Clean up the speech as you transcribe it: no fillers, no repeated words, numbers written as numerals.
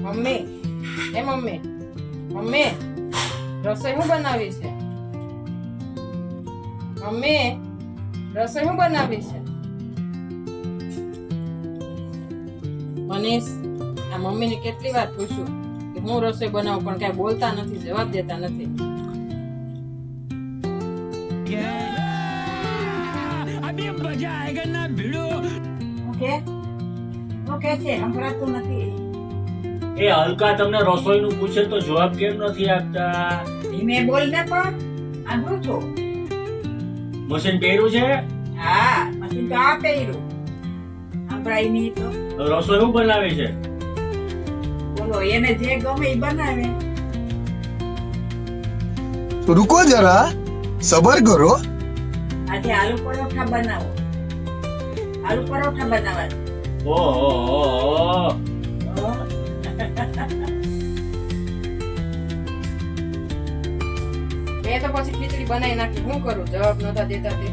Mummy એ mummy mummy રસોઈ શું બનાવી છે? મમ્મી રસોઈ શું બનાવી છે? મનીષ, આ મમ્મીને કેટલી વાર પૂછ્યું કે હું રસોઈ બનાવું, પણ કઈ બોલતા નથી, જવાબ દેતા નથી. अभी मजा आएगा ना भिड़ो। ઓકે છે સંભળાતું નથી. એ હલકા તમને રસોઈનું પૂછે તો જવાબ કેમ નથી આપતા? ધીમે બોલ ને પણ આંધળું છો. મશીન પહેર્યું છે? હા મશીન તો આ પહેર્યું. સંભળાય નહીં તો રસોઈ શું બનાવી છે? બોલો, એને જે ગમે એ બનાવે. रुको जरा सबर करो। આજે આલુ પરોઠા બનાવો. આલુ પરોઠા બનાવવા. ઓહો, મેં તો પછી ખીચડી બનાવી નાખી, શું કરું? જવાબ નતા દેતા તે.